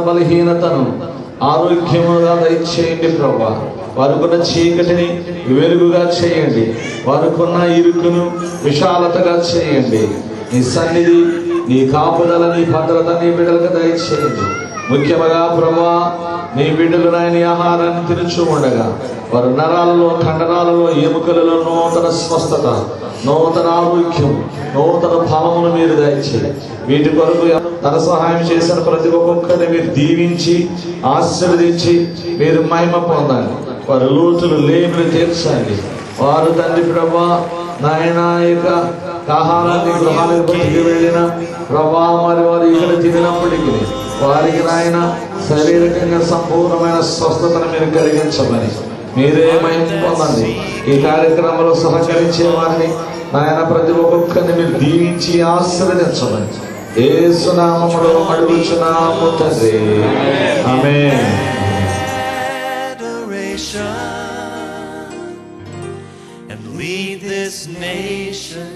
బలహీనతను ఆరోగ్యముగా దయచేయండి ప్రభా. వారికున్న చీకటిని వెలుగుగా చేయండి. వారికున్న ఇరుకును విశాలతగా చేయండి. నీ సన్నిధి, నీ కాపుదల, నీ భద్రత నీ బిడ్డలకు దయచేయండి. ముఖ్యంగా ప్రభా, నీ బిడ్డలు నీ ఆహారాన్ని తిరుచు ఉండగా వారి నరాలలో, కండరాలలో, ఎముకలలో నూతన స్వస్థత, నూతన ఆరోగ్యం, నూతన భావమును మీరు దయచేయండి. వీటి కొరకు తన సహాయం చేసిన ప్రతి ఒక్కొక్కరిని మీరు దీవించి ఆశీర్వదించి మీరు మహిమ పొందండి. వారి లోతులు లేమిని తీర్చండి. వారు తండ్రి ప్రభా నాయన యొక్క ఆహారాన్ని గృహానికి బయటికి వెళ్ళిన ప్రభా మరి వారు ఇక్కడ తిరిగినప్పటికీ వారికి నాయన శారీరకంగా సంపూర్ణమైన స్వస్థతను మీరు కలిగించమని మీరే మహిమ పొందండి. ఈ కార్యక్రమంలో సహకరించే వారిని నాయన ప్రతి ఒక్కొక్కరిని మీరు దీవించి ఆశీర్వదించమని యేసు నామములో అడుగుచున్నాము తండ్రి. ఆమేన్. And lead this nation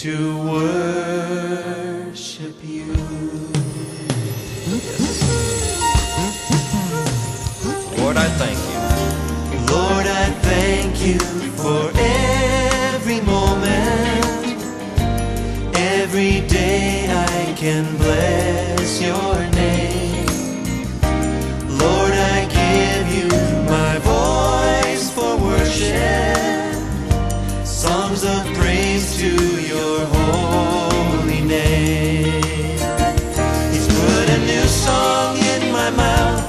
to worship you. Lord, I thank you. Lord, I thank you for every moment, every day I can bless your name. Lord, I give you my voice for worship, songs of praise to your holy name. He's put a new song in my mouth,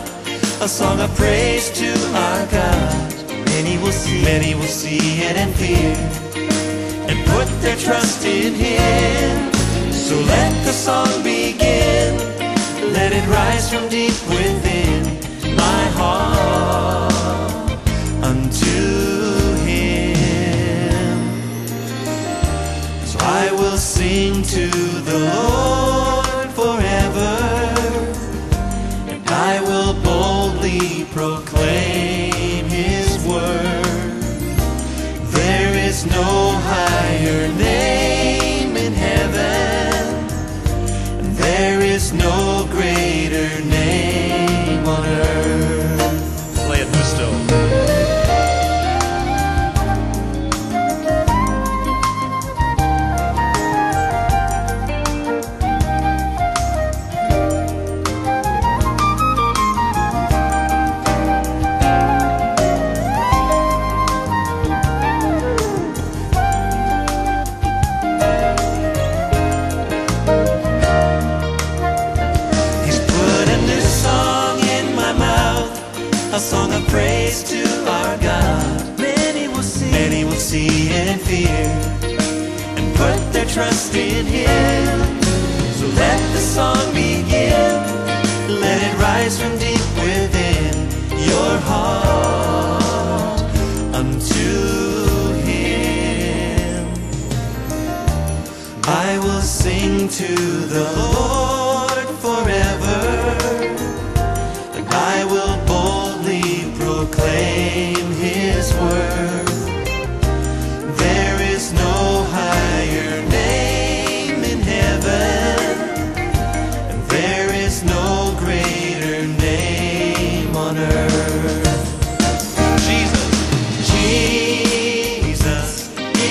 a song of praise to our God. Many will see it and fear, and put their trust in Him. So let the song begin, let it rise from deep within my heart unto Him. So I will sing to the Lord forever, and I will boldly proclaim His word. There is no higher name in heaven, and there is no greater name on earth. Play it, Gusto. A song of praise to our God. Many will see it and fear, and put their trust in Him. So let the song begin, let it rise from deep within your heart unto Him. I will sing to the Lord forever, and I will boldly proclaim His word. There is no higher name in heaven, and there is no greater name on earth. Jesus, Jesus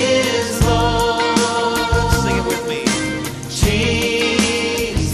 is Lord. Sing it with me. Jesus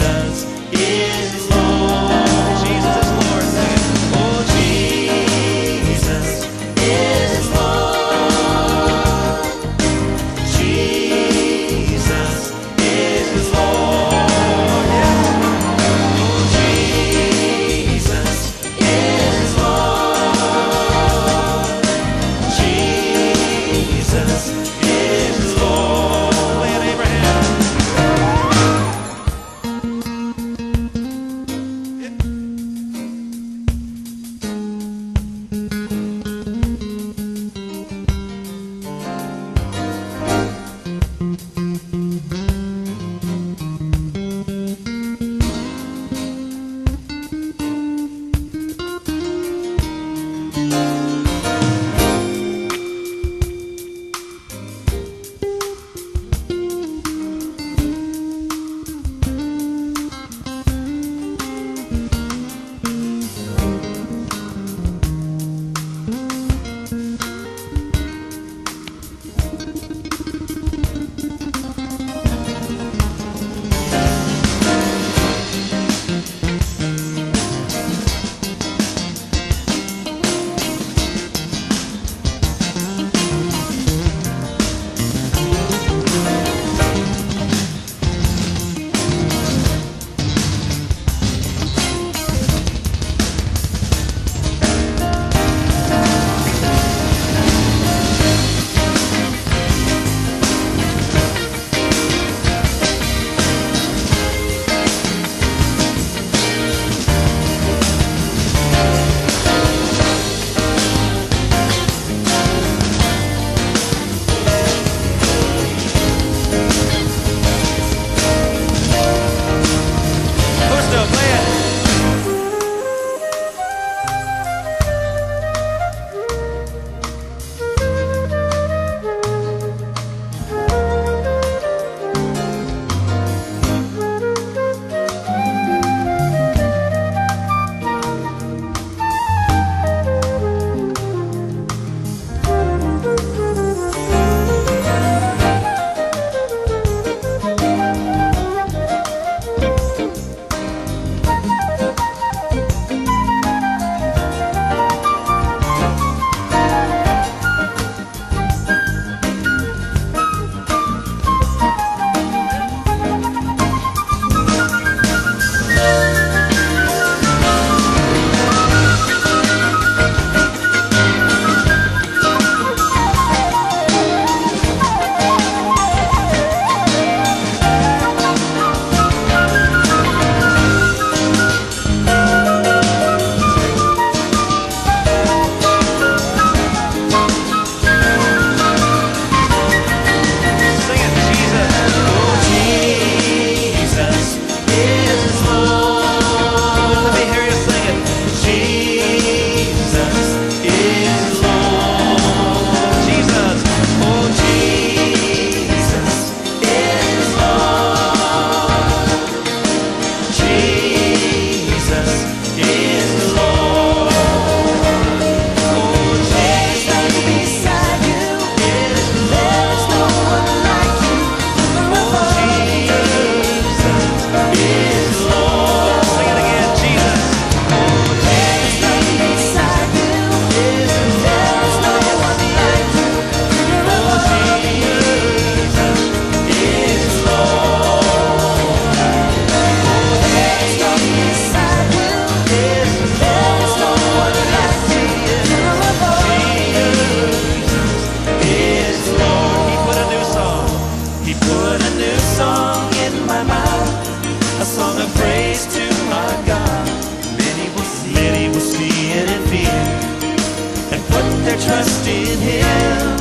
in Him.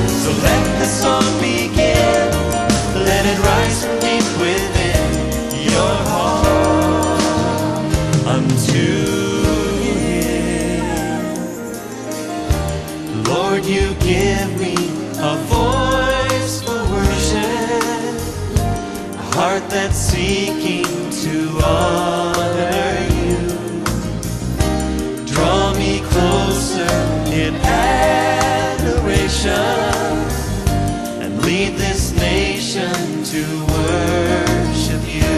So let the song begin. Let it rise from deep within your heart unto Him. Lord, you give me a voice for worship, a heart that's seeking to honor you. Draw me closer in adoration, and lead this nation to worship you.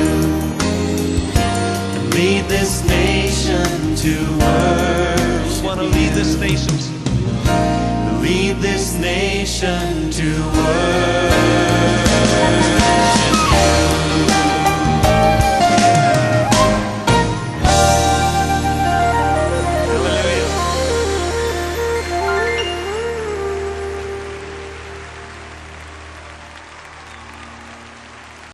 And lead this nation to worship. Want to lead this nation. Lead this nation to worship.